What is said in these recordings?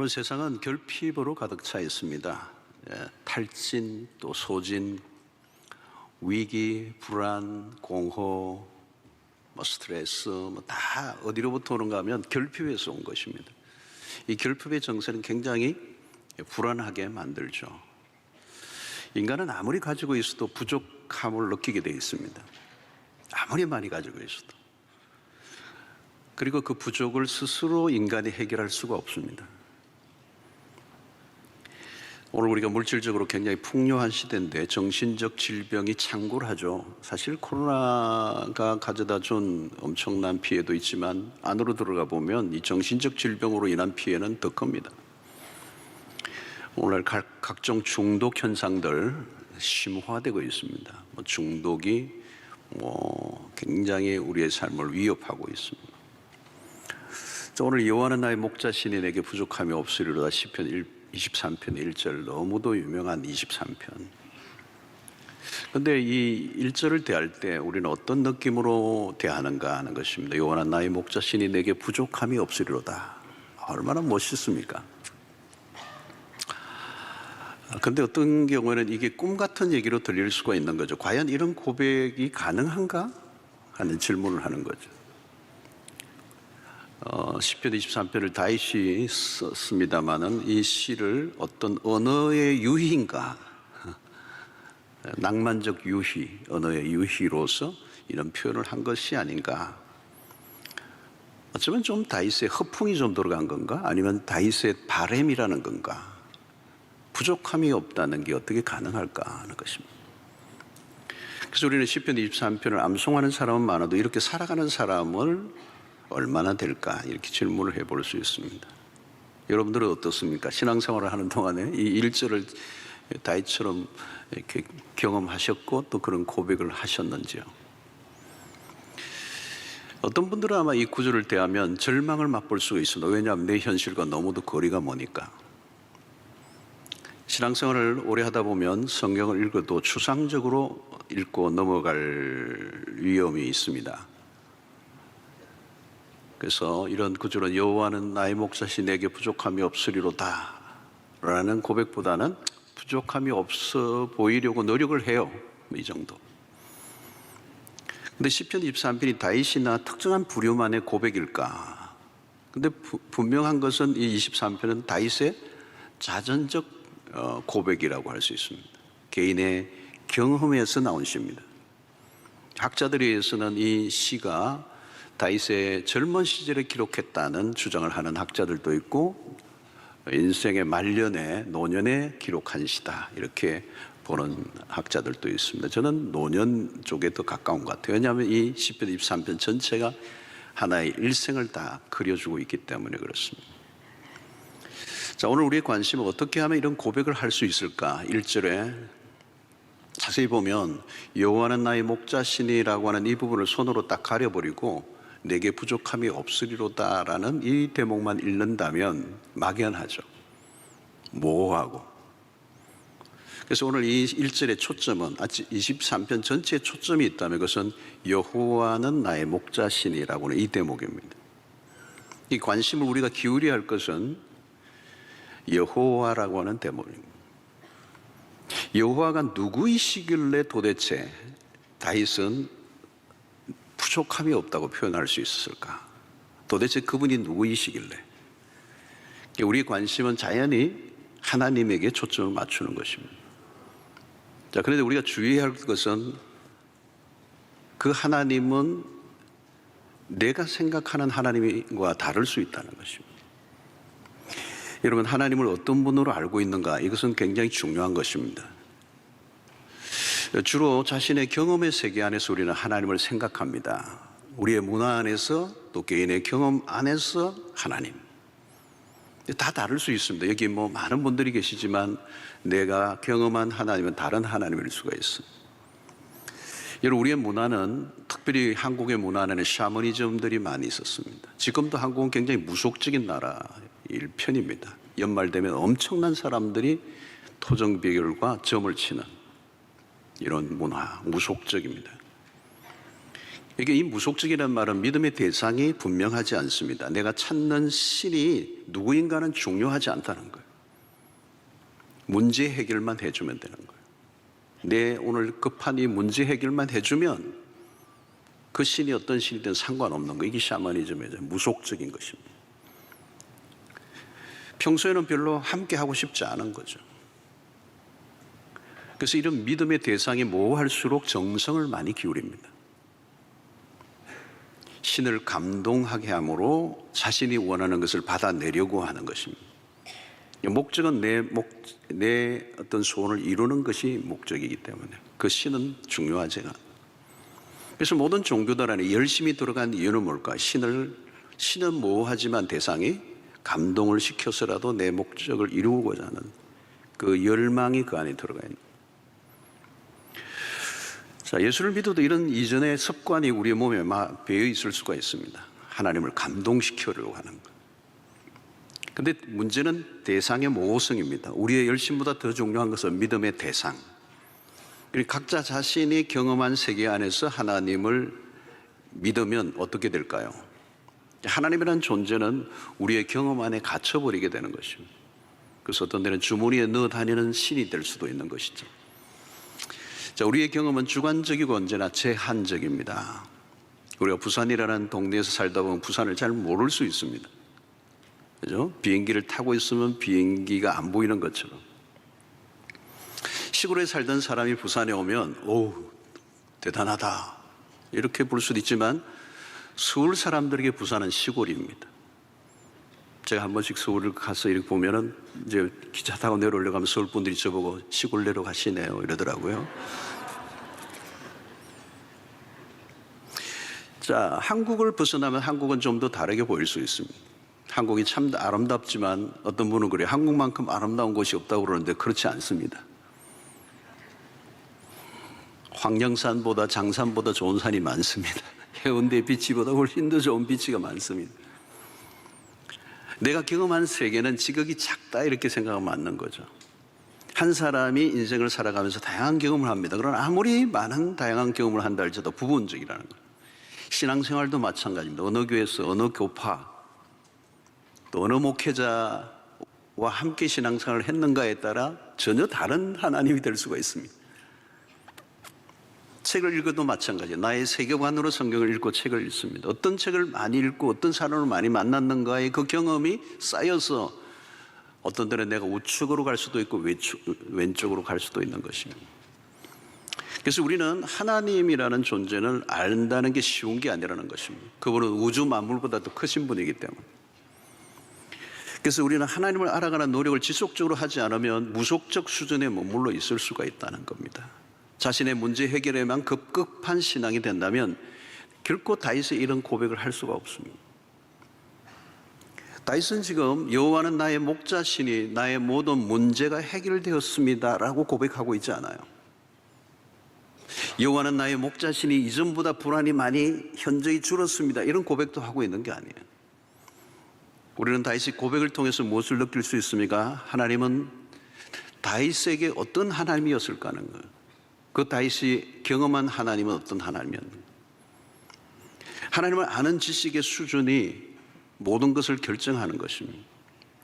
여러분, 세상은 결핍으로 가득 차 있습니다. 탈진, 또 소진, 위기, 불안, 공허, 스트레스, 다 어디로부터 오는가 하면 결핍에서 온 것입니다. 이 결핍의 정세는 굉장히 불안하게 만들죠. 인간은 아무리 가지고 있어도 부족함을 느끼게 되어 있습니다. 아무리 많이 가지고 있어도. 그리고 그 부족을 스스로 인간이 해결할 수가 없습니다. 오늘 우리가 물질적으로 굉장히 풍요한 시대인데 정신적 질병이 창궐하죠. 사실 코로나가 가져다 준 엄청난 피해도 있지만 안으로 들어가 보면 이 정신적 질병으로 인한 피해는 더 큽니다. 오늘 각종 중독 현상들 심화되고 있습니다. 중독이 굉장히 우리의 삶을 위협하고 있습니다. 자, 오늘 여호와는 나의 목자시니 내게 부족함이 없으리로다. 시편 23편 1절, 너무도 유명한 23편. 근데 이 1절을 대할 때 우리는 어떤 느낌으로 대하는가 하는 것입니다. 여호와는 나의 목자시니 내게 부족함이 없으리로다. 얼마나 멋있습니까? 근데 어떤 경우에는 이게 꿈 같은 얘기로 들릴 수가 있는 거죠. 과연 이런 고백이 가능한가 하는 질문을 하는 거죠. 시편 23편을 다윗이 썼습니다마는 이 시를 어떤 언어의 유희인가, 낭만적 유희, 언어의 유희로서 이런 표현을 한 것이 아닌가. 어쩌면 좀 다윗의 허풍이 좀 들어간 건가, 아니면 다윗의 바램이라는 건가. 부족함이 없다는 게 어떻게 가능할까 하는 것입니다. 그래서 우리는 시편 23편을 암송하는 사람은 많아도 이렇게 살아가는 사람을 얼마나 될까, 이렇게 질문을 해볼 수 있습니다. 여러분들은 어떻습니까? 신앙생활을 하는 동안에 이 1절을 다윗처럼 이렇게 경험하셨고 또 그런 고백을 하셨는지요? 어떤 분들은 아마 이 구절을 대하면 절망을 맛볼 수가 있습니다. 왜냐하면 내 현실과 너무도 거리가 머니까. 신앙생활을 오래 하다 보면 성경을 읽어도 추상적으로 읽고 넘어갈 위험이 있습니다. 그래서 이런 구절은 여호와는 나의 목자시 내게 부족함이 없으리로다 라는 고백보다는 부족함이 없어 보이려고 노력을 해요. 이 정도. 근데 시편 23편이 다윗이나 특정한 부류만의 고백일까? 근데 분명한 것은 이 23편은 다윗의 자전적 고백이라고 할 수 있습니다. 개인의 경험에서 나온 시입니다. 학자들에 의해서는 이 시가 다윗의 젊은 시절에 기록했다는 주장을 하는 학자들도 있고, 인생의 말년에 노년에 기록한 시다 이렇게 보는 학자들도 있습니다. 저는 노년 쪽에 더 가까운 것 같아요. 왜냐하면 이 시편 23편 전체가 하나의 일생을 다 그려주고 있기 때문에 그렇습니다. 자, 오늘 우리의 관심은 어떻게 하면 이런 고백을 할 수 있을까? 1절에 자세히 보면 여호와는 나의 목자시니라고 하는 이 부분을 손으로 딱 가려버리고 내게 부족함이 없으리로다라는 이 대목만 읽는다면 막연하죠. 모호하고. 그래서 오늘 이 1절의 초점은 23편 전체에 초점이 있다면 그것은 여호와는 나의 목자시니라고 하는 이 대목입니다. 이 관심을 우리가 기울여야 할 것은 여호와라고 하는 대목입니다. 여호와가 누구이시길래 도대체 다윗은 부족함이 없다고 표현할 수 있었을까? 도대체 그분이 누구이시길래? 우리의 관심은 자연히 하나님에게 초점을 맞추는 것입니다. 자, 그런데 우리가 주의해야 할 것은 그 하나님은 내가 생각하는 하나님과 다를 수 있다는 것입니다. 여러분, 하나님을 어떤 분으로 알고 있는가? 이것은 굉장히 중요한 것입니다. 주로 자신의 경험의 세계 안에서 우리는 하나님을 생각합니다. 우리의 문화 안에서 또 개인의 경험 안에서 하나님. 다 다를 수 있습니다. 여기 많은 분들이 계시지만 내가 경험한 하나님은 다른 하나님일 수가 있어요. 여러분, 우리의 문화는 특별히 한국의 문화 안에는 샤머니즘들이 많이 있었습니다. 지금도 한국은 굉장히 무속적인 나라일 편입니다. 연말 되면 엄청난 사람들이 토정비결과 점을 치는 이런 문화, 무속적입니다. 이게 이 무속적이라는 말은 믿음의 대상이 분명하지 않습니다. 내가 찾는 신이 누구인가는 중요하지 않다는 거예요. 문제 해결만 해주면 되는 거예요. 내 오늘 급한 이 문제 해결만 해주면 그 신이 어떤 신이든 상관없는 거예요. 이게 샤머니즘이죠. 무속적인 것입니다. 평소에는 별로 함께 하고 싶지 않은 거죠. 그래서 이런 믿음의 대상이 모호할수록 정성을 많이 기울입니다. 신을 감동하게 함으로 자신이 원하는 것을 받아내려고 하는 것입니다. 목적은 내 어떤 소원을 이루는 것이 목적이기 때문에 그 신은 중요하지 않아요. 그래서 모든 종교들 안에 열심히 들어간 이유는 뭘까? 신은 모호하지만 대상이 감동을 시켜서라도 내 목적을 이루고자 하는 그 열망이 그 안에 들어가 있는 거예요. 자, 예수를 믿어도 이런 이전의 습관이 우리의 몸에 배어 있을 수가 있습니다. 하나님을 감동시키려고 하는 것. 근데 문제는 대상의 모호성입니다. 우리의 열심보다 더 중요한 것은 믿음의 대상. 각자 자신이 경험한 세계 안에서 하나님을 믿으면 어떻게 될까요? 하나님이라는 존재는 우리의 경험 안에 갇혀버리게 되는 것입니다. 그래서 어떤 때는 주머니에 넣어 다니는 신이 될 수도 있는 것이죠. 자, 우리의 경험은 주관적이고 언제나 제한적입니다. 우리가 부산이라는 동네에서 살다 보면 부산을 잘 모를 수 있습니다. 그죠? 비행기를 타고 있으면 비행기가 안 보이는 것처럼. 시골에 살던 사람이 부산에 오면 오, 대단하다 이렇게 볼 수도 있지만 서울 사람들에게 부산은 시골입니다. 제가 한 번씩 서울을 가서 이렇게 보면은 이제 기차 타고 내려오려고 하면 서울 분들이 저보고 시골 내려가시네요 이러더라고요. 자, 한국을 벗어나면 한국은 좀 더 다르게 보일 수 있습니다. 한국이 참 아름답지만 어떤 분은 그래요. 한국만큼 아름다운 곳이 없다고 그러는데 그렇지 않습니다. 황령산보다 장산보다 좋은 산이 많습니다. 해운대 비치보다 훨씬 더 좋은 비치가 많습니다. 내가 경험한 세계는 지극히 작다 이렇게 생각하면 맞는 거죠. 한 사람이 인생을 살아가면서 다양한 경험을 합니다. 그러나 아무리 많은 다양한 경험을 한다 할지라도 부분적이라는 거예요. 신앙생활도 마찬가지입니다. 어느 교회에서 어느 교파 또 어느 목회자와 함께 신앙생활을 했는가에 따라 전혀 다른 하나님이 될 수가 있습니다. 책을 읽어도 마찬가지예요. 나의 세계관으로 성경을 읽고 책을 읽습니다. 어떤 책을 많이 읽고 어떤 사람을 많이 만났는가의 그 경험이 쌓여서 어떤 때는 내가 우측으로 갈 수도 있고 왼쪽으로 갈 수도 있는 것입니다. 그래서 우리는 하나님이라는 존재를 안다는 게 쉬운 게 아니라는 것입니다. 그분은 우주 만물보다 더 크신 분이기 때문에. 그래서 우리는 하나님을 알아가는 노력을 지속적으로 하지 않으면 무속적 수준에 머물러 있을 수가 있다는 겁니다. 자신의 문제 해결에만 급급한 신앙이 된다면 결코 다윗의 이런 고백을 할 수가 없습니다. 다윗은 지금 여호와는 나의 목자시니 나의 모든 문제가 해결되었습니다 라고 고백하고 있지 않아요. 여호와는 나의 목자시니 이전보다 불안이 많이 현저히 줄었습니다 이런 고백도 하고 있는 게 아니에요. 우리는 다윗의 고백을 통해서 무엇을 느낄 수 있습니까? 하나님은 다윗에게 어떤 하나님이었을까 하는 거예요. 그 다윗이 경험한 하나님은 어떤 하나님이었는가? 하나님을 아는 지식의 수준이 모든 것을 결정하는 것입니다.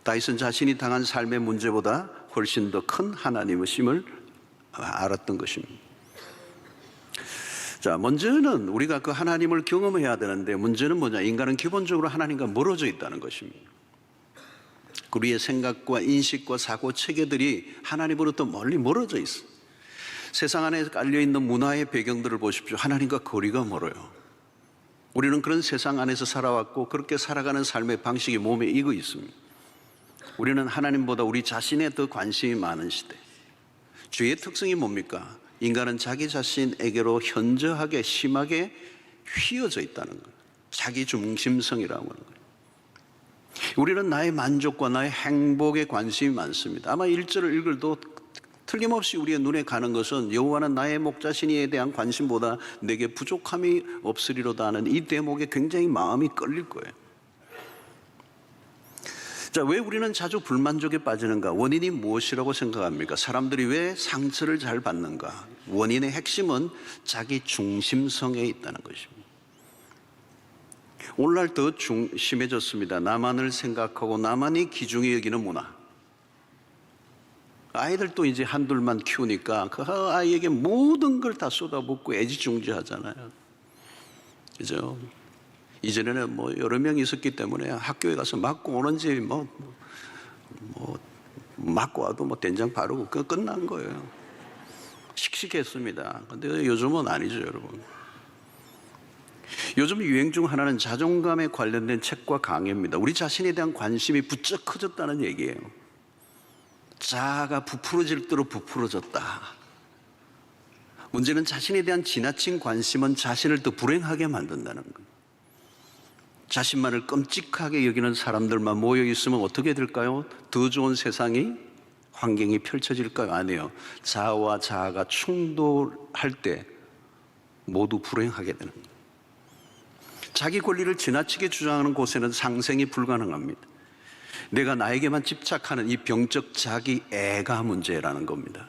다윗은 자신이 당한 삶의 문제보다 훨씬 더 큰 하나님이심을 알았던 것입니다. 자, 먼저는 우리가 그 하나님을 경험해야 되는데 문제는 뭐냐? 인간은 기본적으로 하나님과 멀어져 있다는 것입니다. 우리의 생각과 인식과 사고 체계들이 하나님으로부터 멀리 멀어져 있어요. 세상 안에 깔려있는 문화의 배경들을 보십시오. 하나님과 거리가 멀어요. 우리는 그런 세상 안에서 살아왔고 그렇게 살아가는 삶의 방식이 몸에 익어 있습니다. 우리는 하나님보다 우리 자신에 더 관심이 많은 시대. 죄의 특성이 뭡니까? 인간은 자기 자신에게로 현저하게 심하게 휘어져 있다는 거예요. 자기 중심성이라고 하는 거예요. 우리는 나의 만족과 나의 행복에 관심이 많습니다. 아마 1절을 읽을도 틀림없이 우리의 눈에 가는 것은 여호와는 나의 목자시니에 대한 관심보다 내게 부족함이 없으리로다 하는 이 대목에 굉장히 마음이 끌릴 거예요. 자, 왜 우리는 자주 불만족에 빠지는가? 원인이 무엇이라고 생각합니까? 사람들이 왜 상처를 잘 받는가? 원인의 핵심은 자기 중심성에 있다는 것입니다. 오늘날 더 심해졌습니다. 나만을 생각하고 나만이 귀중히 여기는 문화. 아이들도 이제 한둘만 키우니까 그 아이에게 모든 걸 다 쏟아붓고 애지중지하잖아요. 그죠? 이전에는 뭐 여러 명이 있었기 때문에 학교에 가서 맞고 오는지 맞고 와도 뭐 된장 바르고 그거 끝난 거예요. 씩씩했습니다. 근데 요즘은 아니죠, 여러분. 요즘 유행 중 하나는 자존감에 관련된 책과 강의입니다. 우리 자신에 대한 관심이 부쩍 커졌다는 얘기예요. 자아가 부풀어질 대로 부풀어졌다. 문제는 자신에 대한 지나친 관심은 자신을 더 불행하게 만든다는 거예요. 자신만을 끔찍하게 여기는 사람들만 모여 있으면 어떻게 될까요? 더 좋은 세상이 환경이 펼쳐질까요? 아니에요. 자아와 자아가 충돌할 때 모두 불행하게 되는 거예요. 자기 권리를 지나치게 주장하는 곳에는 상생이 불가능합니다. 내가 나에게만 집착하는 이 병적 자기애가 문제라는 겁니다.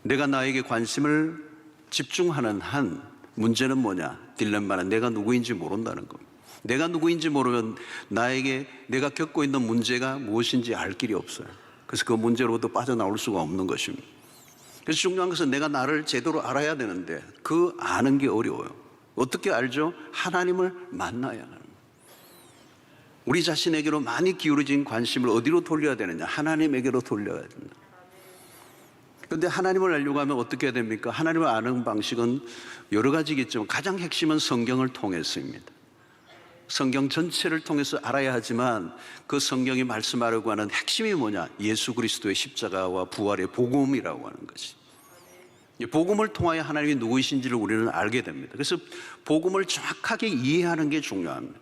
내가 나에게 관심을 집중하는 한 문제는 뭐냐? 딜레마는 내가 누구인지 모른다는 겁니다. 내가 누구인지 모르면 내가 겪고 있는 문제가 무엇인지 알 길이 없어요. 그래서 그 문제로부터 빠져나올 수가 없는 것입니다. 그래서 중요한 것은 내가 나를 제대로 알아야 되는데 그 아는 게 어려워요. 어떻게 알죠? 하나님을 만나야 합니다. 우리 자신에게로 많이 기울어진 관심을 어디로 돌려야 되느냐? 하나님에게로 돌려야 된다. 그런데 하나님을 알려고 하면 어떻게 해야 됩니까? 하나님을 아는 방식은 여러 가지겠지만 가장 핵심은 성경을 통해서입니다. 성경 전체를 통해서 알아야 하지만 그 성경이 말씀하려고 하는 핵심이 뭐냐? 예수 그리스도의 십자가와 부활의 복음이라고 하는 것이. 복음을 통하여 하나님이 누구이신지를 우리는 알게 됩니다. 그래서 복음을 정확하게 이해하는 게 중요합니다.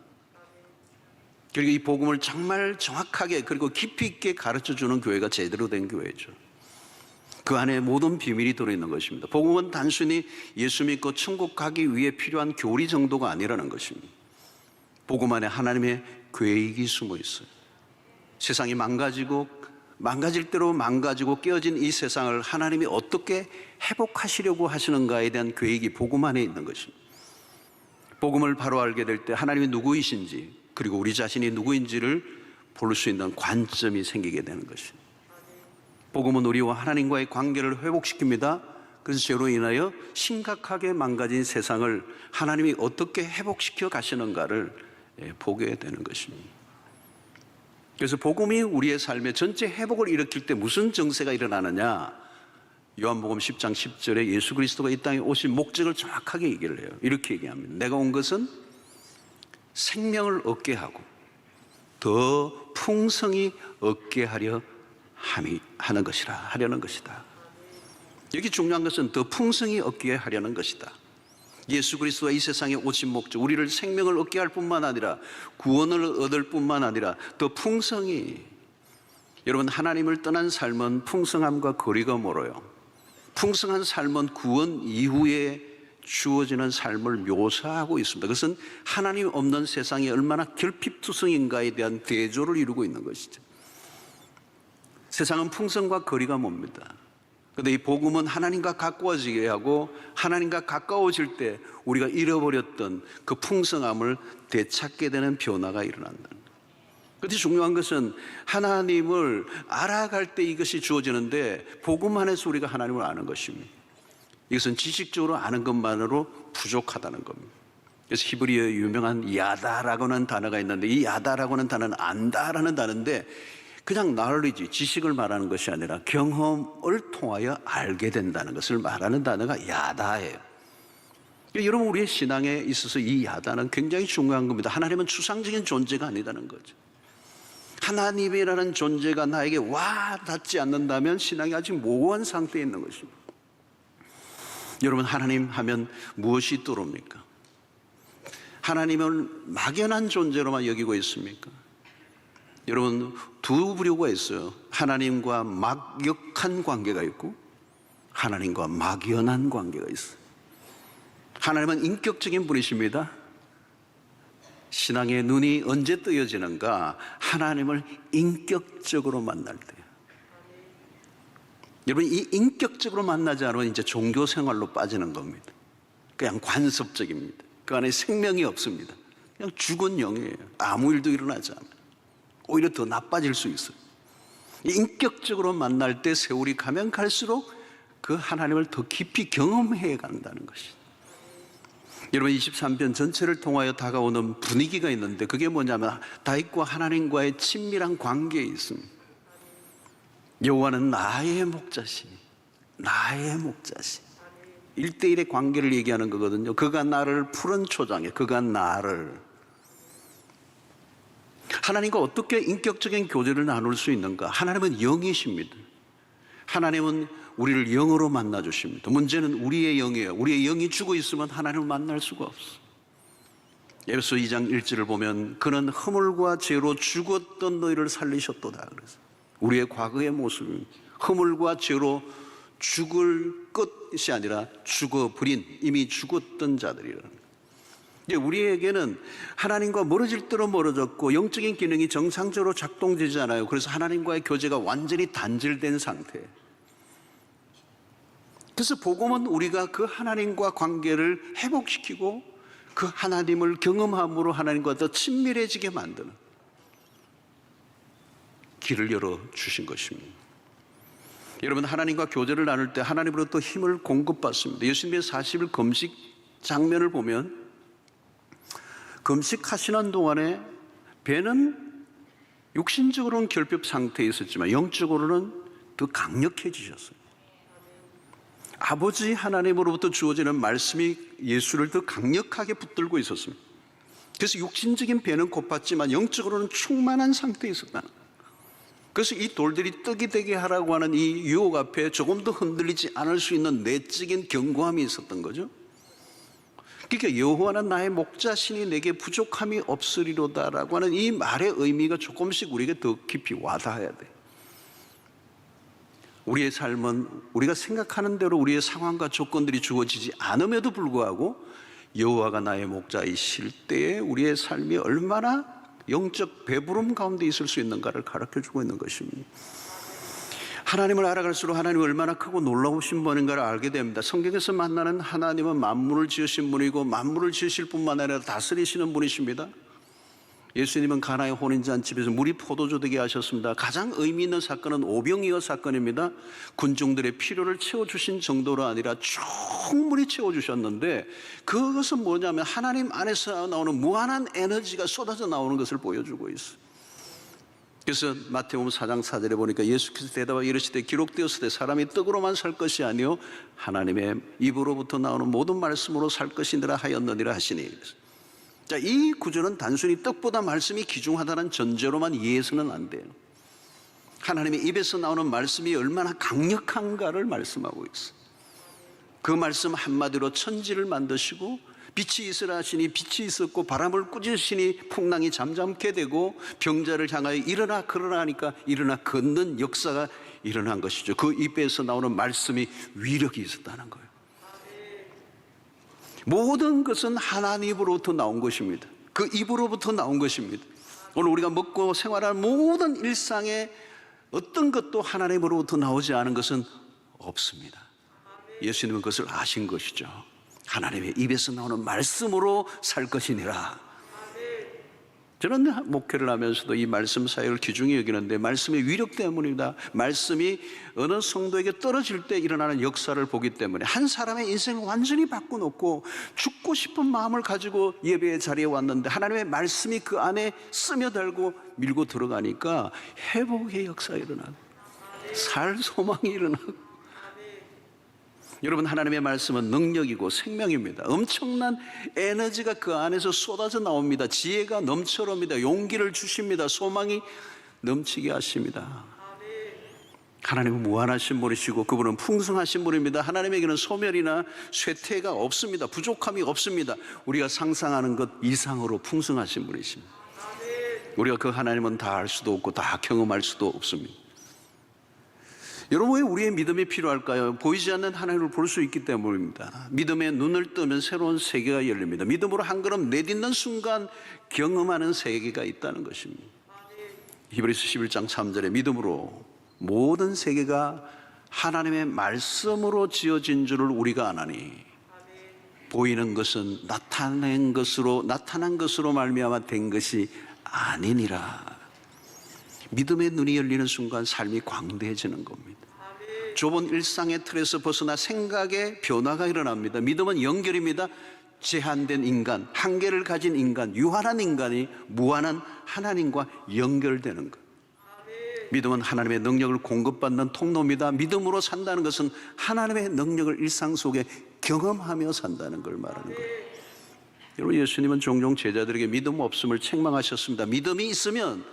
그리고 이 복음을 정말 정확하게 그리고 깊이 있게 가르쳐주는 교회가 제대로 된 교회죠. 그 안에 모든 비밀이 들어있는 것입니다. 복음은 단순히 예수 믿고 천국 가기 위해 필요한 교리 정도가 아니라는 것입니다. 복음 안에 하나님의 계획이 숨어 있어요. 세상이 망가질 대로 망가지고 깨어진 이 세상을 하나님이 어떻게 회복하시려고 하시는가에 대한 계획이 복음 안에 있는 것입니다. 복음을 바로 알게 될 때 하나님이 누구이신지 그리고 우리 자신이 누구인지를 볼 수 있는 관점이 생기게 되는 것입니다. 복음은 우리와 하나님과의 관계를 회복시킵니다. 그래서 죄로 인하여 심각하게 망가진 세상을 하나님이 어떻게 회복시켜 가시는가를 보게 되는 것입니다. 그래서 복음이 우리의 삶의 전체 회복을 일으킬 때 무슨 정세가 일어나느냐? 요한복음 10장 10절에 예수 그리스도가 이 땅에 오신 목적을 정확하게 얘기를 해요. 이렇게 얘기합니다. 내가 온 것은 생명을 얻게 하고 더 풍성히 얻게 하려는 것이다. 여기 중요한 것은 더 풍성히 얻게 하려는 것이다. 예수 그리스도가 이 세상에 오신 목적, 우리를 생명을 얻게 할 뿐만 아니라 구원을 얻을 뿐만 아니라 더 풍성히. 여러분, 하나님을 떠난 삶은 풍성함과 거리가 멀어요. 풍성한 삶은 구원 이후에 주어지는 삶을 묘사하고 있습니다. 그것은 하나님 없는 세상이 얼마나 결핍투성인가에 대한 대조를 이루고 있는 것이죠. 세상은 풍성과 거리가 멉니다. 그런데 이 복음은 하나님과 가까워지게 하고 하나님과 가까워질 때 우리가 잃어버렸던 그 풍성함을 되찾게 되는 변화가 일어난다. 그런데 중요한 것은 하나님을 알아갈 때 이것이 주어지는데 복음 안에서 우리가 하나님을 아는 것입니다. 이것은 지식적으로 아는 것만으로 부족하다는 겁니다. 그래서 히브리어의 유명한 야다라고는 단어가 있는데 이 야다라고는 단어는 안다라는 단어인데 그냥 knowledge, 지식을 말하는 것이 아니라 경험을 통하여 알게 된다는 것을 말하는 단어가 야다예요. 여러분, 우리의 신앙에 있어서 이 야다는 굉장히 중요한 겁니다. 하나님은 추상적인 존재가 아니다는 거죠. 하나님이라는 존재가 나에게 와 닿지 않는다면 신앙이 아직 모호한 상태에 있는 것입니다. 여러분, 하나님 하면 무엇이 떠오릅니까? 하나님을 막연한 존재로만 여기고 있습니까? 여러분, 두 부류가 있어요. 하나님과 막역한 관계가 있고 하나님과 막연한 관계가 있어요. 하나님은 인격적인 분이십니다. 신앙의 눈이 언제 뜨여지는가? 하나님을 인격적으로 만날 때. 여러분, 이 인격적으로 만나지 않으면 이제 종교 생활로 빠지는 겁니다. 그냥 관습적입니다. 그 안에 생명이 없습니다. 그냥 죽은 영이에요. 아무 일도 일어나지 않아요. 오히려 더 나빠질 수 있어요. 인격적으로 만날 때 세월이 가면 갈수록 그 하나님을 더 깊이 경험해 간다는 것이. 여러분, 23편 전체를 통하여 다가오는 분위기가 있는데 그게 뭐냐면 다윗과 하나님과의 친밀한 관계에 있습니다. 여호와는 나의 목자시니, 나의 목자시. 1대1의 관계를 얘기하는 거거든요. 그가 나를 푸른 초장에, 그가 나를. 하나님과 어떻게 인격적인 교제를 나눌 수 있는가? 하나님은 영이십니다. 하나님은 우리를 영으로 만나 주십니다. 문제는 우리의 영이에요. 우리의 영이 죽어 있으면 하나님을 만날 수가 없어. 에베소 2장 1절을 보면 그는 허물과 죄로 죽었던 너희를 살리셨도다. 그래서 우리의 과거의 모습이 허물과 죄로 죽을 것이 아니라 죽어버린, 이미 죽었던 자들이라는 거예요. 이제 우리에게는 하나님과 멀어질 대로 멀어졌고 영적인 기능이 정상적으로 작동되지 않아요. 그래서 하나님과의 교제가 완전히 단절된 상태. 그래서 복음은 우리가 그 하나님과 관계를 회복시키고 그 하나님을 경험함으로 하나님과 더 친밀해지게 만드는 길을 열어주신 것입니다. 여러분, 하나님과 교제를 나눌 때 하나님으로부터 힘을 공급받습니다. 예수님의 40일 금식 장면을 보면 금식하시는 동안에 배는 육신적으로는 결핍 상태에 있었지만 영적으로는 더 강력해지셨어요. 아버지 하나님으로부터 주어지는 말씀이 예수를 더 강력하게 붙들고 있었습니다. 그래서 육신적인 배는 고팠지만 영적으로는 충만한 상태에 있었다는 거예요. 그래서 이 돌들이 떡이 되게 하라고 하는 이 유혹 앞에 조금도 흔들리지 않을 수 있는 내적인 견고함이 있었던 거죠. 그러니까 여호와는 나의 목자시니 내게 부족함이 없으리로다라고 하는 이 말의 의미가 조금씩 우리에게 더 깊이 와닿아야 돼. 우리의 삶은 우리가 생각하는 대로 우리의 상황과 조건들이 주어지지 않음에도 불구하고 여호와가 나의 목자이실 때에 우리의 삶이 얼마나 영적 배부름 가운데 있을 수 있는가를 가르쳐주고 있는 것입니다. 하나님을 알아갈수록 하나님이 얼마나 크고 놀라우신 분인가를 알게 됩니다. 성경에서 만나는 하나님은 만물을 지으신 분이고 만물을 지으실 뿐만 아니라 다스리시는 분이십니다. 예수님은 가나의 혼인잔치에서 물이 포도주 되게 하셨습니다. 가장 의미 있는 사건은 오병이어 사건입니다. 군중들의 필요를 채워주신 정도로 아니라 충분히 채워주셨는데 그것은 뭐냐면 하나님 안에서 나오는 무한한 에너지가 쏟아져 나오는 것을 보여주고 있어요. 그래서 마태복음 4장 4절에 보니까 예수께서 대답하여 이르시되 기록되었을 때 사람이 떡으로만 살 것이 아니요 하나님의 입으로부터 나오는 모든 말씀으로 살 것이니라 하였느니라 하시니. 자, 이 구절은 단순히 떡보다 말씀이 귀중하다는 전제로만 이해해서는 안 돼요. 하나님의 입에서 나오는 말씀이 얼마나 강력한가를 말씀하고 있어요. 그 말씀 한마디로 천지를 만드시고 빛이 있으라 하시니 빛이 있었고 바람을 꾸짖으시니 풍랑이 잠잠게 되고 병자를 향하여 일어나 걸으라 하니까 일어나 걷는 역사가 일어난 것이죠. 그 입에서 나오는 말씀이 위력이 있었다는 거예요. 모든 것은 하나님으로부터 나온 것입니다. 그 입으로부터 나온 것입니다. 오늘 우리가 먹고 생활하는 모든 일상에 어떤 것도 하나님으로부터 나오지 않은 것은 없습니다. 예수님은 그것을 아신 것이죠. 하나님의 입에서 나오는 말씀으로 살 것이니라. 저는 목회를 하면서도 이 말씀 사역을 귀중히 여기는데 말씀의 위력 때문입니다. 말씀이 어느 성도에게 떨어질 때 일어나는 역사를 보기 때문에 한 사람의 인생을 완전히 바꿔놓고 죽고 싶은 마음을 가지고 예배의 자리에 왔는데 하나님의 말씀이 그 안에 스며들고 밀고 들어가니까 회복의 역사가 일어나고 살 소망이 일어나고. 여러분, 하나님의 말씀은 능력이고 생명입니다. 엄청난 에너지가 그 안에서 쏟아져 나옵니다. 지혜가 넘쳐납니다. 용기를 주십니다. 소망이 넘치게 하십니다. 하나님은 무한하신 분이시고 그분은 풍성하신 분입니다. 하나님에게는 소멸이나 쇠퇴가 없습니다. 부족함이 없습니다. 우리가 상상하는 것 이상으로 풍성하신 분이십니다. 우리가 그 하나님은 다 알 수도 없고 다 경험할 수도 없습니다. 여러분, 왜 우리의 믿음이 필요할까요? 보이지 않는 하나님을 볼 수 있기 때문입니다. 믿음의 눈을 뜨면 새로운 세계가 열립니다. 믿음으로 한 걸음 내딛는 순간 경험하는 세계가 있다는 것입니다. 히브리서 11장 3절에 믿음으로 모든 세계가 하나님의 말씀으로 지어진 줄을 우리가 아나니 보이는 것은 나타난 것으로 말미암아 된 것이 아니니라. 믿음의 눈이 열리는 순간 삶이 광대해지는 겁니다. 좁은 일상의 틀에서 벗어나 생각의 변화가 일어납니다. 믿음은 연결입니다. 제한된 인간, 한계를 가진 인간, 유한한 인간이 무한한 하나님과 연결되는 것. 믿음은 하나님의 능력을 공급받는 통로입니다. 믿음으로 산다는 것은 하나님의 능력을 일상 속에 경험하며 산다는 걸 말하는 거예요. 여러분, 예수님은 종종 제자들에게 믿음 없음을 책망하셨습니다. 믿음이 있으면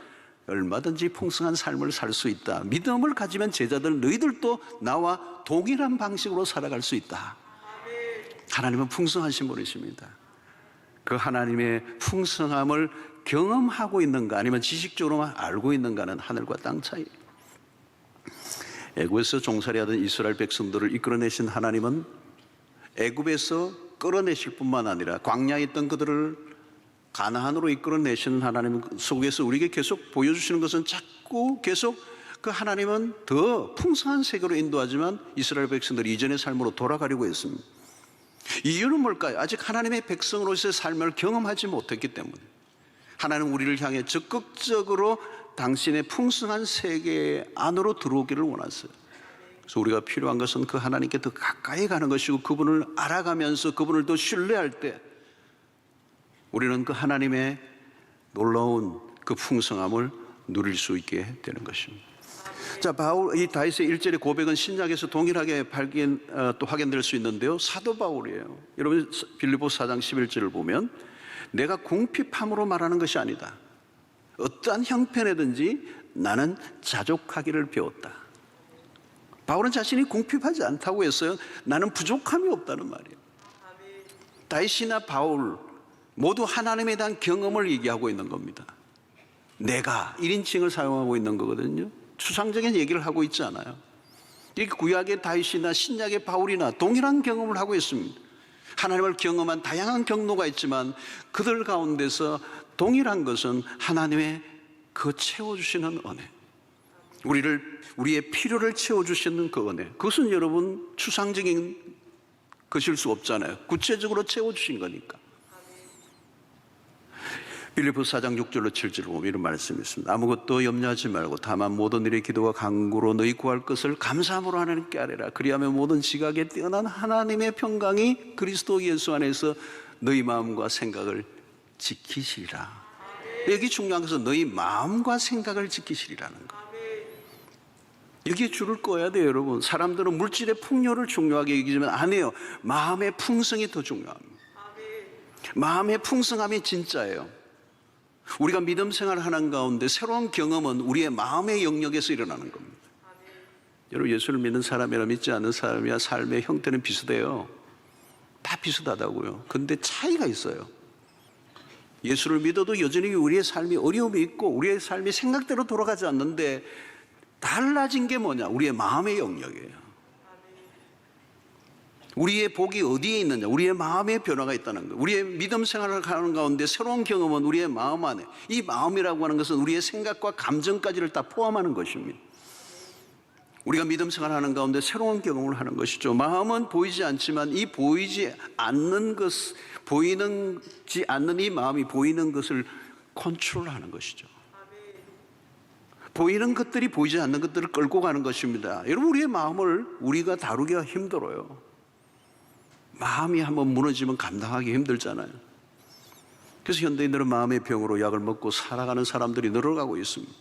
얼마든지 풍성한 삶을 살 수 있다. 믿음을 가지면 제자들 너희들도 나와 동일한 방식으로 살아갈 수 있다. 하나님은 풍성하신 분이십니다. 그 하나님의 풍성함을 경험하고 있는가 아니면 지식적으로만 알고 있는가는 하늘과 땅 차이. 애굽에서 종살이하던 이스라엘 백성들을 이끌어내신 하나님은 애굽에서 끌어내실 뿐만 아니라 광야에 있던 그들을 가나안으로 이끌어내시는 하나님 속에서 우리에게 계속 보여주시는 것은 자꾸 계속 그 하나님은 더 풍성한 세계로 인도하지만 이스라엘 백성들이 이전의 삶으로 돌아가려고 했습니다. 이유는 뭘까요? 아직 하나님의 백성으로서의 삶을 경험하지 못했기 때문에 하나님 우리를 향해 적극적으로 당신의 풍성한 세계 안으로 들어오기를 원하세요. 그래서 우리가 필요한 것은 그 하나님께 더 가까이 가는 것이고 그분을 알아가면서 그분을 더 신뢰할 때 우리는 그 하나님의 놀라운 그 풍성함을 누릴 수 있게 되는 것입니다. 자, 이 다윗의 1절의 고백은 신약에서 동일하게 또 확인될 수 있는데요. 사도 바울이에요. 여러분 빌립보서 4장 11절을 보면 내가 궁핍함으로 말하는 것이 아니다. 어떠한 형편에든지 나는 자족하기를 배웠다. 바울은 자신이 궁핍하지 않다고 했어요. 나는 부족함이 없다는 말이에요. 다윗이나 바울 모두 하나님에 대한 경험을 얘기하고 있는 겁니다. 내가 1인칭을 사용하고 있는 거거든요. 추상적인 얘기를 하고 있지 않아요. 이 구약의 다윗이나 신약의 바울이나 동일한 경험을 하고 있습니다. 하나님을 경험한 다양한 경로가 있지만 그들 가운데서 동일한 것은 하나님의 그 채워주시는 은혜, 우리의 필요를 채워주시는 그 은혜, 그것은 여러분 추상적인 것일 수 없잖아요. 구체적으로 채워주신 거니까. 빌립보서 4장 6절로 7절을 보면 이런 말씀이 있습니다. 아무것도 염려하지 말고 다만 모든 일의 기도와 간구로 너희 구할 것을 감사함으로 하나님께 아뢰라. 그리하면 모든 지각에 뛰어난 하나님의 평강이 그리스도 예수 안에서 너희 마음과 생각을 지키시리라. 여기 중요한 것은 너희 마음과 생각을 지키시리라는 거. 여기에 줄을 꺼야 돼요, 여러분. 사람들은 물질의 풍요를 중요하게 여기지만 아니에요. 마음의 풍성이 더 중요합니다. 마음의 풍성함이 진짜예요. 우리가 믿음 생활하는 가운데 새로운 경험은 우리의 마음의 영역에서 일어나는 겁니다. 여러분, 예수를 믿는 사람이나 믿지 않는 사람이야 삶의 형태는 비슷해요. 다 비슷하다고요. 근데 차이가 있어요. 예수를 믿어도 여전히 우리의 삶이 어려움이 있고 우리의 삶이 생각대로 돌아가지 않는데 달라진 게 뭐냐? 우리의 마음의 영역이에요. 우리의 복이 어디에 있느냐? 우리의 마음의 변화가 있다는 거예요. 우리의 믿음 생활을 하는 가운데 새로운 경험은 우리의 마음 안에, 이 마음이라고 하는 것은 우리의 생각과 감정까지를 다 포함하는 것입니다. 우리가 믿음 생활하는 가운데 새로운 경험을 하는 것이죠. 마음은 보이지 않지만 이 보이지 않는 것, 보이지 않는 이 마음이 보이는 것을 컨트롤하는 것이죠. 보이는 것들이 보이지 않는 것들을 끌고 가는 것입니다. 여러분, 우리의 마음을 우리가 다루기가 힘들어요. 마음이 한번 무너지면 감당하기 힘들잖아요. 그래서 현대인들은 마음의 병으로 약을 먹고 살아가는 사람들이 늘어가고 있습니다.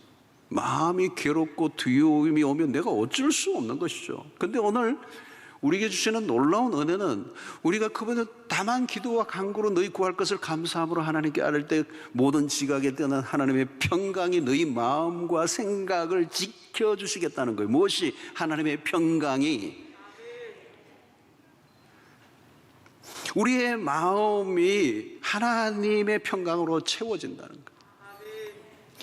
마음이 괴롭고 두려움이 오면 내가 어쩔 수 없는 것이죠. 그런데 오늘 우리에게 주시는 놀라운 은혜는 우리가 그분을 다만 기도와 간구로 너희 구할 것을 감사함으로 하나님께 아뢰 때 모든 지각에 뛰어난 하나님의 평강이 너희 마음과 생각을 지켜주시겠다는 거예요. 무엇이 하나님의 평강이? 우리의 마음이 하나님의 평강으로 채워진다는 거예요.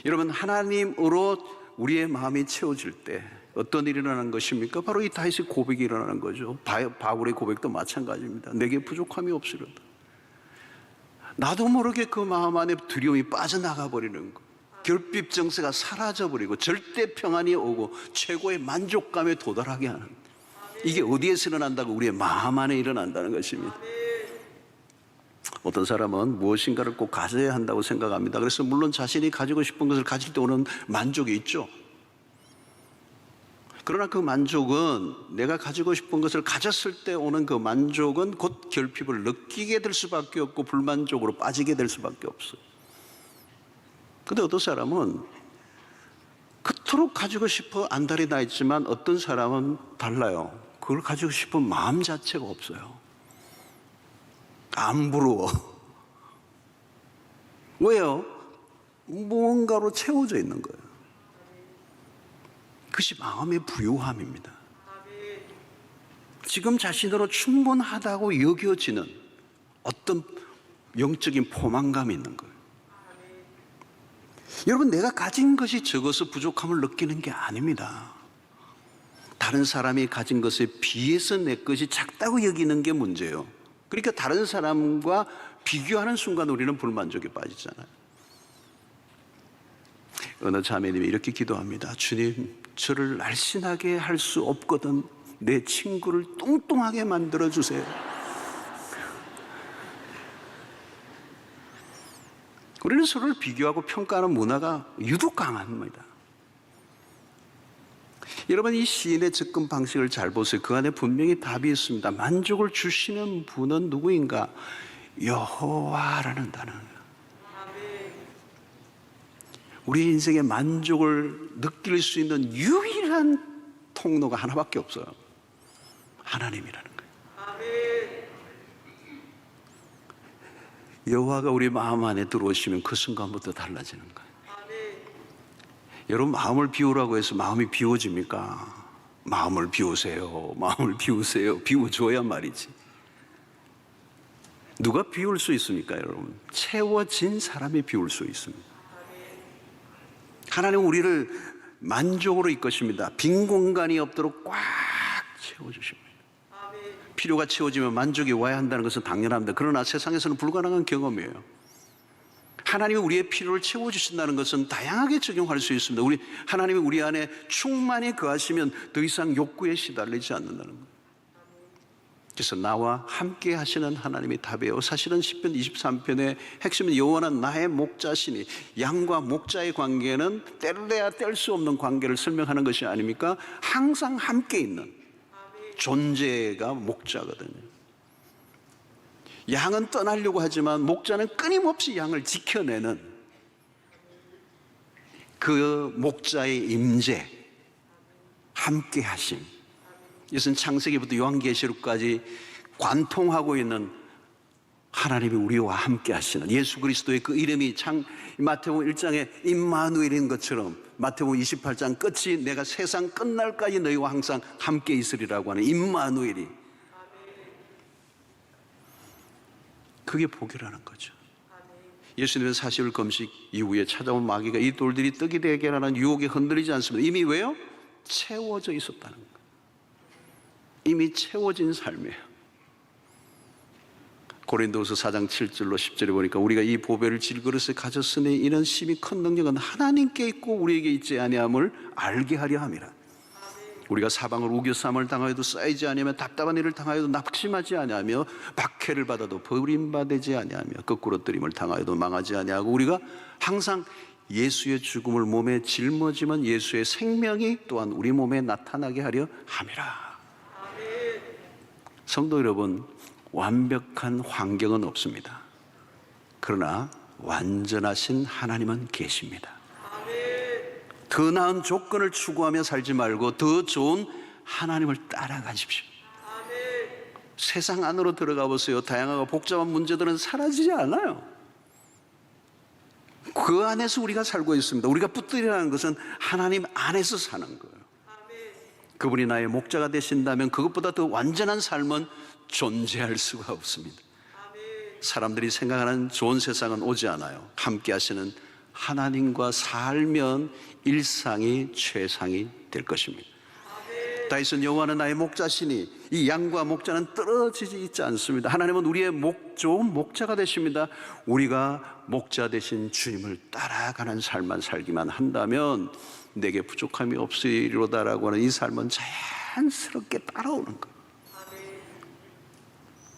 여러분, 하나님으로 우리의 마음이 채워질 때 어떤 일이 일어나는 것입니까? 바로 이 다윗의 고백이 일어나는 거죠. 바울의 고백도 마찬가지입니다. 내게 부족함이 없으려다. 나도 모르게 그 마음 안에 두려움이 빠져나가 버리는 거, 결핍 정세가 사라져 버리고 절대 평안이 오고 최고의 만족감에 도달하게 하는, 이게 어디에서 일어난다고? 우리의 마음 안에 일어난다는 것입니다. 어떤 사람은 무엇인가를 꼭 가져야 한다고 생각합니다. 그래서 물론 자신이 가지고 싶은 것을 가질 때 오는 만족이 있죠. 그러나 그 만족은, 내가 가지고 싶은 것을 가졌을 때 오는 그 만족은 곧 결핍을 느끼게 될 수밖에 없고 불만족으로 빠지게 될 수밖에 없어요. 그런데 어떤 사람은 그토록 가지고 싶어 안달이 나 있지만 어떤 사람은 달라요. 그걸 가지고 싶은 마음 자체가 없어요. 안 부러워. 왜요? 무언가로 채워져 있는 거예요. 그것이 마음의 부유함입니다. 지금 자신으로 충분하다고 여겨지는 어떤 영적인 포만감이 있는 거예요. 여러분, 내가 가진 것이 적어서 부족함을 느끼는 게 아닙니다. 다른 사람이 가진 것에 비해서 내 것이 작다고 여기는 게 문제예요. 그러니까 다른 사람과 비교하는 순간 우리는 불만족에 빠지잖아요. 어느 자매님이 이렇게 기도합니다. 주님, 저를 날씬하게 할 수 없거든 내 친구를 뚱뚱하게 만들어주세요. 우리는 서로를 비교하고 평가하는 문화가 유독 강합니다. 여러분, 이 시인의 접근 방식을 잘 보세요. 그 안에 분명히 답이 있습니다. 만족을 주시는 분은 누구인가? 여호와라는 단어예요. 우리 인생의 만족을 느낄 수 있는 유일한 통로가 하나밖에 없어요. 하나님이라는 거예요. 여호와가 우리 마음 안에 들어오시면 그 순간부터 달라지는 거예요. 여러분, 마음을 비우라고 해서 마음이 비워집니까? 마음을 비우세요. 마음을 비우세요. 비워줘야 말이지. 누가 비울 수 있습니까, 여러분? 채워진 사람이 비울 수 있습니다. 하나님은 우리를 만족으로 이끄십니다. 빈 공간이 없도록 꽉 채워주십니다. 필요가 채워지면 만족이 와야 한다는 것은 당연합니다. 그러나 세상에서는 불가능한 경험이에요. 하나님이 우리의 필요를 채워주신다는 것은 다양하게 적용할 수 있습니다. 하나님이 우리 안에 충만히 거하시면 더 이상 욕구에 시달리지 않는다는 거예요. 그래서 나와 함께 하시는 하나님이 답이에요. 사실은 시편 23편의 핵심은 여호와는 나의 목자시니, 양과 목자의 관계는 뗄래야 뗄 수 없는 관계를 설명하는 것이 아닙니까? 항상 함께 있는 존재가 목자거든요. 양은 떠나려고 하지만 목자는 끊임없이 양을 지켜내는 그 목자의 임재, 함께 하심. 이것은 창세기부터 요한계시록까지 관통하고 있는 하나님이 우리와 함께 하시는 예수 그리스도의 그 이름이 마태복음 1장에 임마누엘인 것처럼 마태복음 28장 끝이 내가 세상 끝날까지 너희와 항상 함께 있으리라고 하는 임마누엘이, 그게 복이라는 거죠. 예수님은 40일 금식 이후에 찾아온 마귀가 이 돌들이 떡이 되게 하라는 유혹에 흔들리지 않습니다. 이미 왜요? 채워져 있었다는 거예요. 이미 채워진 삶이에요. 고린도후서 4장 7절로 10절에 보니까 우리가 이 보배를 질그릇에 가졌으니 이는 심히 큰 능력은 하나님께 있고 우리에게 있지 아니함을 알게 하려 함이라. 우리가 사방을 우겨쌈을 당하여도 쌓이지 아니하며 답답한 일을 당하여도 낙심하지 아니하며 박해를 받아도 버림받지 아니하며 거꾸로 뜨림을 당하여도 망하지 아니하고 우리가 항상 예수의 죽음을 몸에 짊어지면 예수의 생명이 또한 우리 몸에 나타나게 하려 함이라. 성도 여러분, 완벽한 환경은 없습니다. 그러나 완전하신 하나님은 계십니다. 더 나은 조건을 추구하며 살지 말고 더 좋은 하나님을 따라가십시오. 세상 안으로 들어가 보세요. 다양하고 복잡한 문제들은 사라지지 않아요. 그 안에서 우리가 살고 있습니다. 우리가 붙들이라는 것은 하나님 안에서 사는 거예요. 그분이 나의 목자가 되신다면 그것보다 더 완전한 삶은 존재할 수가 없습니다. 사람들이 생각하는 좋은 세상은 오지 않아요. 함께 하시는 하나님과 살면 일상이 최상이 될 것입니다. 다윗은 여호와는 나의 목자시니, 이 양과 목자는 떨어지지 있지 않습니다. 하나님은 우리의 좋은 목자가 되십니다. 우리가 목자 되신 주님을 따라가는 삶만 살기만 한다면 내게 부족함이 없으리로다라고 하는 이 삶은 자연스럽게 따라오는 거예요.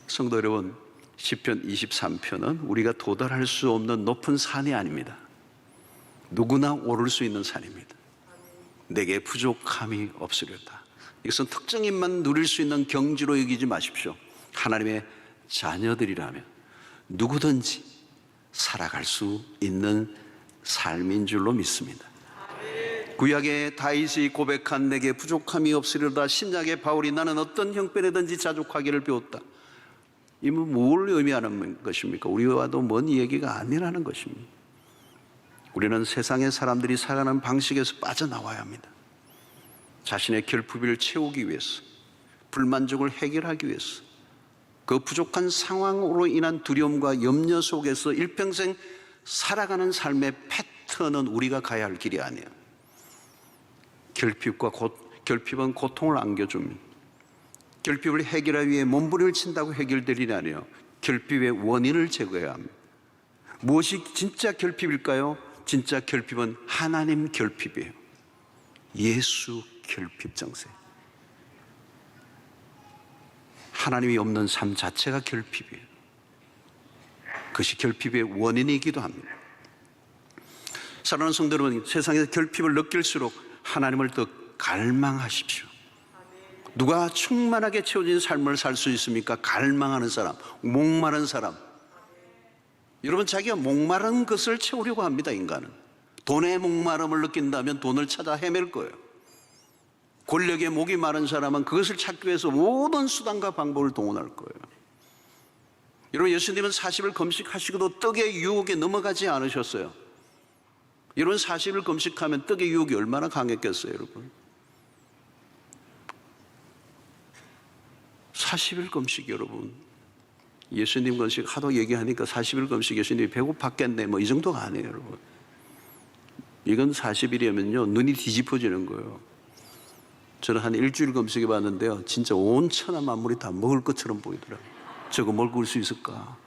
성도 여러분, 시편 23편은 우리가 도달할 수 없는 높은 산이 아닙니다. 누구나 오를 수 있는 산입니다. 내게 부족함이 없으리로다. 이것은 특정인만 누릴 수 있는 경지로 여기지 마십시오. 하나님의 자녀들이라면 누구든지 살아갈 수 있는 삶인 줄로 믿습니다. 구약의 다윗이 고백한 내게 부족함이 없으리로다, 신약의 바울이 나는 어떤 형편에든지 자족하기를 배웠다. 이는 뭘 의미하는 것입니까? 우리와도 먼 얘기가 아니라는 것입니다. 우리는 세상의 사람들이 살아가는 방식에서 빠져나와야 합니다. 자신의 결핍을 채우기 위해서, 불만족을 해결하기 위해서, 그 부족한 상황으로 인한 두려움과 염려 속에서 일평생 살아가는 삶의 패턴은 우리가 가야 할 길이 아니에요. 결핍은 고통을 안겨줍니다. 결핍을 해결하기 위해 몸부림을 친다고 해결될 일이 아니에요. 결핍의 원인을 제거해야 합니다. 무엇이 진짜 결핍일까요? 진짜 결핍은 하나님 결핍이에요. 예수 결핍 정세. 하나님이 없는 삶 자체가 결핍이에요. 그것이 결핍의 원인이기도 합니다. 사랑하는 성도 여러분, 세상에서 결핍을 느낄수록 하나님을 더 갈망하십시오. 누가 충만하게 채워진 삶을 살 수 있습니까? 갈망하는 사람, 목마른 사람. 여러분, 자기가 목마른 것을 채우려고 합니다. 인간은 돈에 목마름을 느낀다면 돈을 찾아 헤맬 거예요. 권력에 목이 마른 사람은 그것을 찾기 위해서 모든 수단과 방법을 동원할 거예요. 여러분, 예수님은 40일 금식하시고도 떡의 유혹에 넘어가지 않으셨어요. 여러분, 40일 금식하면 떡의 유혹이 얼마나 강했겠어요, 여러분? 40일 금식, 여러분. 예수님 금식 하도 얘기하니까 40일 금식 예수님이 배고팠겠네, 뭐 이 정도가 아니에요, 여러분. 이건 40일이면요 눈이 뒤집어지는 거예요. 저는 한 일주일 금식해 봤는데요, 진짜 온 천하 만물이 다 먹을 것처럼 보이더라고요. 저거 먹을 수 있을까?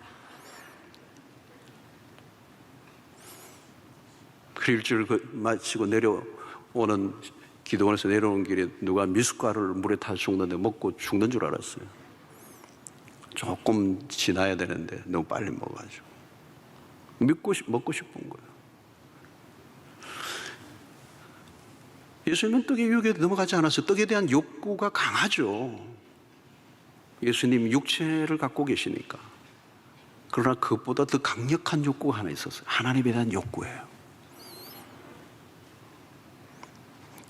그 일주일 마치고 내려오는 기도원에서 내려오는 길에 누가 미숫가루를 물에 타서 죽는데 먹고 죽는 줄 알았어요. 조금 지나야 되는데 너무 빨리 먹어가지고 먹고 싶은 거예요. 예수님은 떡의 유혹에 넘어가지 않았어요. 떡에 대한 욕구가 강하죠. 예수님 육체를 갖고 계시니까. 그러나 그것보다 더 강력한 욕구가 하나 있었어요. 하나님에 대한 욕구예요.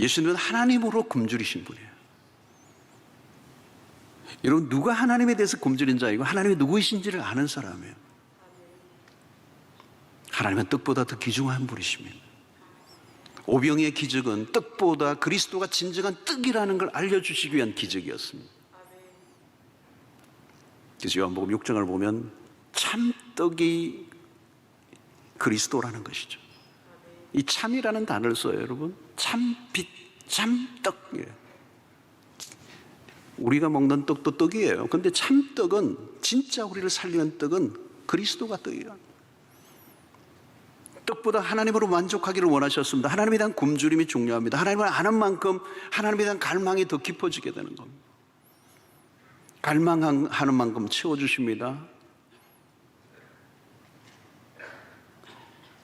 예수님은 하나님으로 굶주리신 분이에요. 여러분, 누가 하나님에 대해서 굶주린 자이고 하나님이 누구이신지를 아는 사람이에요. 하나님은 떡보다 더 귀중한 분이십니다. 오병이의 기적은 떡보다 그리스도가 진정한 떡이라는 걸 알려주시기 위한 기적이었습니다. 그래서 요한복음 6장을 보면 참떡이 그리스도라는 것이죠. 이 참이라는 단어를 써요, 여러분. 참빛, 참떡. 우리가 먹는 떡도 떡이에요. 그런데 참떡은, 진짜 우리를 살리는 떡은 그리스도가 떡이에요. 떡보다 하나님으로 만족하기를 원하셨습니다. 하나님에 대한 굶주림이 중요합니다. 하나님을 아는 만큼 하나님에 대한 갈망이 더 깊어지게 되는 겁니다. 갈망하는 만큼 채워주십니다.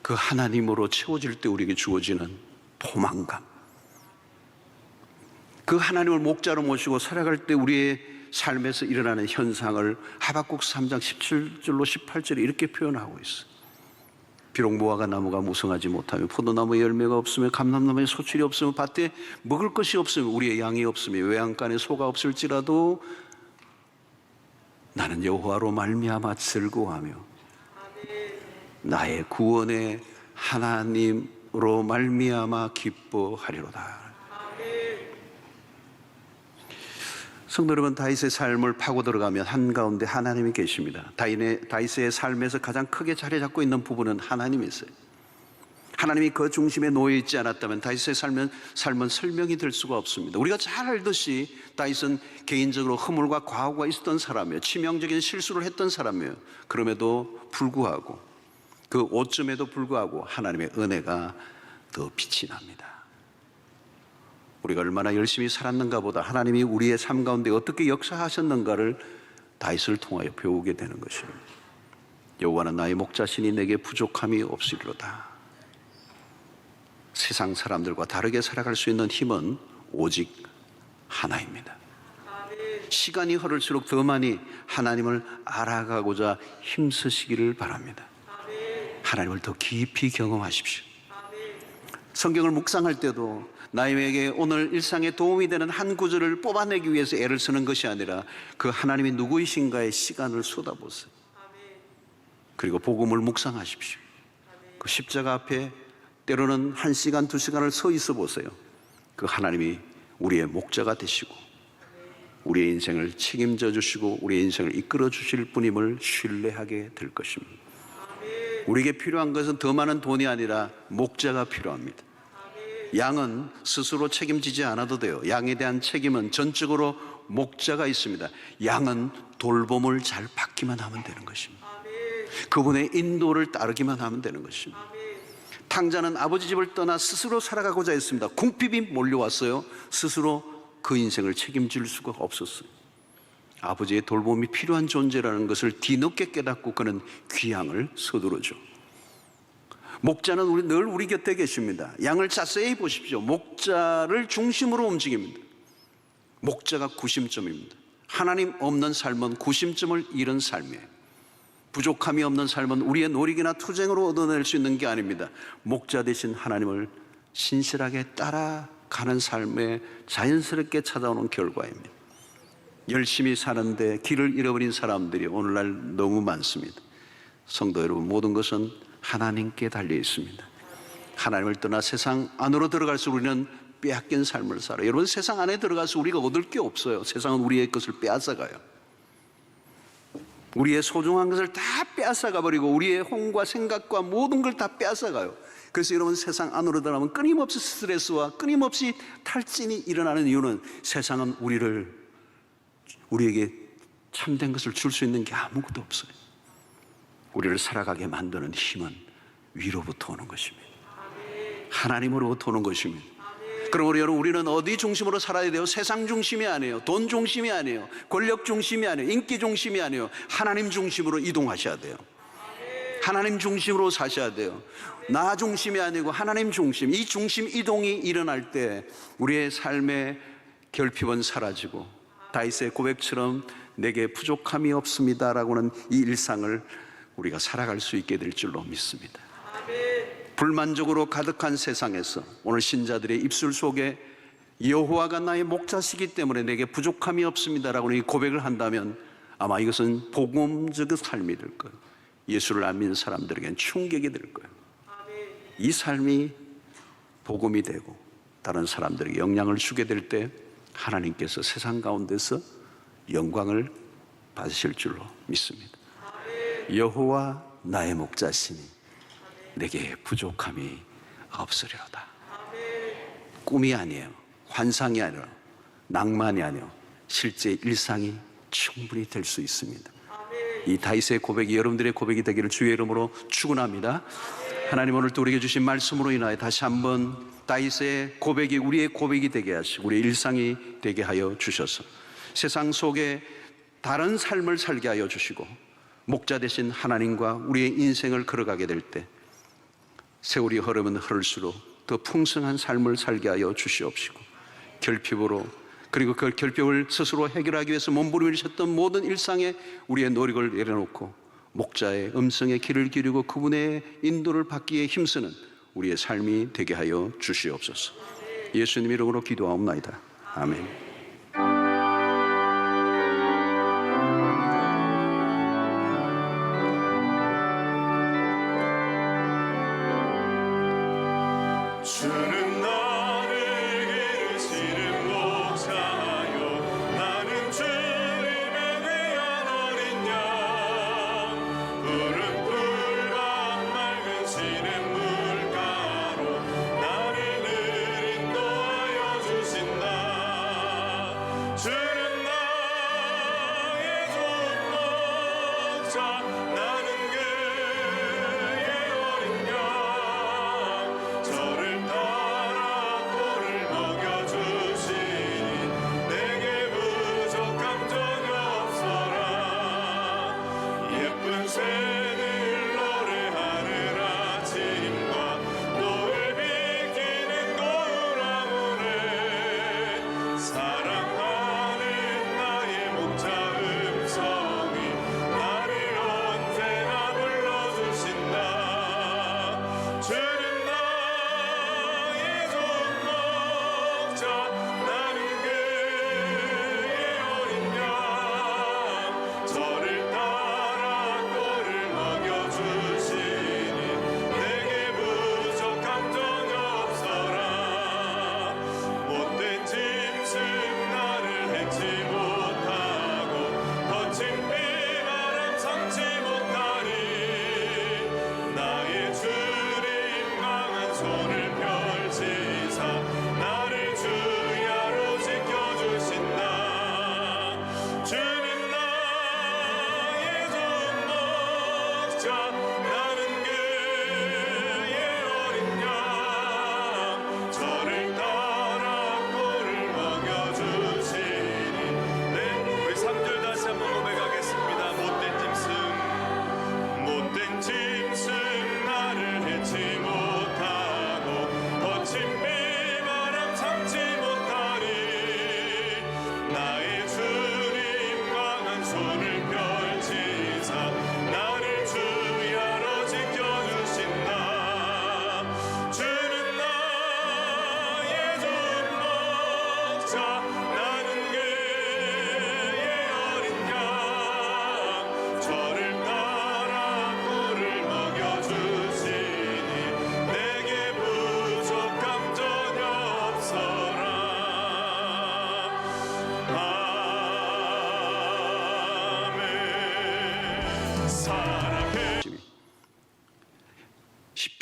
그 하나님으로 채워질 때 우리에게 주어지는 포만감, 그 하나님을 목자로 모시고 살아갈 때 우리의 삶에서 일어나는 현상을 하박국 3장 17절로 18절에 이렇게 표현하고 있어요. 비록 무화과 나무가 무성하지 못하며 포도나무에 열매가 없으며 감람나무에 소출이 없으며 밭에 먹을 것이 없으며 우리의 양이 없으며 외양간에 소가 없을지라도 나는 여호와로 말미암아 즐거워하며 나의 구원의 하나님으로 말미암아 기뻐하리로다. 성도 여러분, 다윗의 삶을 파고 들어가면 한가운데 하나님이 계십니다. 다윗의 삶에서 가장 크게 자리 잡고 있는 부분은 하나님이세요. 하나님이 그 중심에 놓여 있지 않았다면 다윗의 삶은 설명이 될 수가 없습니다. 우리가 잘 알듯이 다윗은 개인적으로 허물과 과오가 있었던 사람이에요. 치명적인 실수를 했던 사람이에요. 그럼에도 불구하고, 그 오점에도 불구하고 하나님의 은혜가 더 빛이 납니다. 우리가 얼마나 열심히 살았는가 보다 하나님이 우리의 삶 가운데 어떻게 역사하셨는가를 다윗을 통하여 배우게 되는 것입니다. 여호와는 나의 목자시니 내게 부족함이 없으리로다. 세상 사람들과 다르게 살아갈 수 있는 힘은 오직 하나입니다. 시간이 흐를수록 더 많이 하나님을 알아가고자 힘쓰시기를 바랍니다. 하나님을 더 깊이 경험하십시오. 성경을 묵상할 때도 나에게 오늘 일상에 도움이 되는 한 구절을 뽑아내기 위해서 애를 쓰는 것이 아니라 그 하나님이 누구이신가에 시간을 쏟아보세요. 그리고 복음을 묵상하십시오. 그 십자가 앞에 때로는 1시간, 2시간을 서 있어 보세요. 그 하나님이 우리의 목자가 되시고 우리의 인생을 책임져 주시고 우리의 인생을 이끌어 주실 분임을 신뢰하게 될 것입니다. 우리에게 필요한 것은 더 많은 돈이 아니라 목자가 필요합니다. 양은 스스로 책임지지 않아도 돼요. 양에 대한 책임은 전적으로 목자가 있습니다. 양은 돌봄을 잘 받기만 하면 되는 것입니다. 그분의 인도를 따르기만 하면 되는 것입니다. 탕자는 아버지 집을 떠나 스스로 살아가고자 했습니다. 궁핍이 몰려왔어요. 스스로 그 인생을 책임질 수가 없었어요. 아버지의 돌봄이 필요한 존재라는 것을 뒤늦게 깨닫고 그는 귀양을 서두르죠. 목자는 늘 우리 곁에 계십니다. 양을 자세히 보십시오. 목자를 중심으로 움직입니다. 목자가 구심점입니다. 하나님 없는 삶은 구심점을 잃은 삶이에요. 부족함이 없는 삶은 우리의 노력이나 투쟁으로 얻어낼 수 있는 게 아닙니다. 목자 되신 하나님을 신실하게 따라가는 삶에 자연스럽게 찾아오는 결과입니다. 열심히 사는데 길을 잃어버린 사람들이 오늘날 너무 많습니다. 성도 여러분, 모든 것은 하나님께 달려 있습니다. 하나님을 떠나 세상 안으로 들어갈수록 우리는 빼앗긴 삶을 살아요. 여러분, 세상 안에 들어가서 우리가 얻을 게 없어요. 세상은 우리의 것을 빼앗아가요. 우리의 소중한 것을 다 빼앗아가 버리고 우리의 혼과 생각과 모든 걸 다 빼앗아가요. 그래서 여러분, 세상 안으로 들어가면 끊임없이 스트레스와 끊임없이 탈진이 일어나는 이유는 세상은 우리에게 참된 것을 줄 수 있는 게 아무것도 없어요. 우리를 살아가게 만드는 힘은 위로부터 오는 것입니다. 하나님으로부터 오는 것입니다. 그러므로 여러분, 우리는 어디 중심으로 살아야 돼요? 세상 중심이 아니에요. 돈 중심이 아니에요. 권력 중심이 아니에요. 인기 중심이 아니에요. 하나님 중심으로 이동하셔야 돼요. 하나님 중심으로 사셔야 돼요. 나 중심이 아니고 하나님 중심. 이 중심 이동이 일어날 때 우리의 삶의 결핍은 사라지고 다윗의 고백처럼 내게 부족함이 없습니다라고는 이 일상을 우리가 살아갈 수 있게 될 줄로 믿습니다. 불만족으로 가득한 세상에서 오늘 신자들의 입술 속에 여호와가 나의 목자시기 때문에 내게 부족함이 없습니다라고 이 고백을 한다면 아마 이것은 복음적인 삶이 될 거예요. 예수를 안 믿는 사람들에게는 충격이 될 거예요. 이 삶이 복음이 되고 다른 사람들에게 영향을 주게 될 때 하나님께서 세상 가운데서 영광을 받으실 줄로 믿습니다. 여호와 나의 목자시니 내게 부족함이 없으리로다. 꿈이 아니에요. 환상이 아니라 낭만이 아니에요. 실제 일상이 충분히 될 수 있습니다. 이 다윗의 고백이 여러분들의 고백이 되기를 주의 이름으로 축원합니다. 하나님, 오늘 또 우리에게 주신 말씀으로 인하여 다시 한번 다윗의 고백이 우리의 고백이 되게 하시고 우리의 일상이 되게 하여 주셔서 세상 속에 다른 삶을 살게 하여 주시고 목자 되신 하나님과 우리의 인생을 걸어가게 될 때 세월이 흐르면 흐를수록 더 풍성한 삶을 살게 하여 주시옵시고 결핍으로 그리고 그 결핍을 스스로 해결하기 위해서 몸부림치셨던 모든 일상에 우리의 노력을 내려놓고 목자의 음성에 귀를 기울이고 그분의 인도를 받기에 힘쓰는 우리의 삶이 되게 하여 주시옵소서. 예수님 이름으로 기도하옵나이다. 아멘. 주는 나를 기르시는 목자요 나는 주님의 귀한 어린 양 푸른 풀과 맑은 시냇물가로 나를 늘 인도하여 주신다. 주는 나의 좋은 목자 나는 그의 어린 양 저를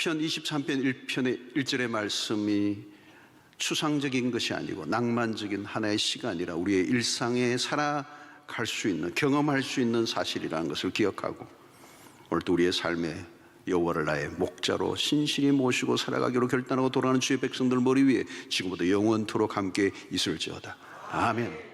시편 23편 1편의 1절의 말씀이 추상적인 것이 아니고 낭만적인 하나의 시가 아니라 우리의 일상에 살아갈 수 있는, 경험할 수 있는 사실이라는 것을 기억하고 오늘도 우리의 삶에 여호와를 나의 목자로 신실히 모시고 살아가기로 결단하고 돌아가는 주의 백성들 머리 위에 지금부터 영원토록 함께 있을지어다. 아멘.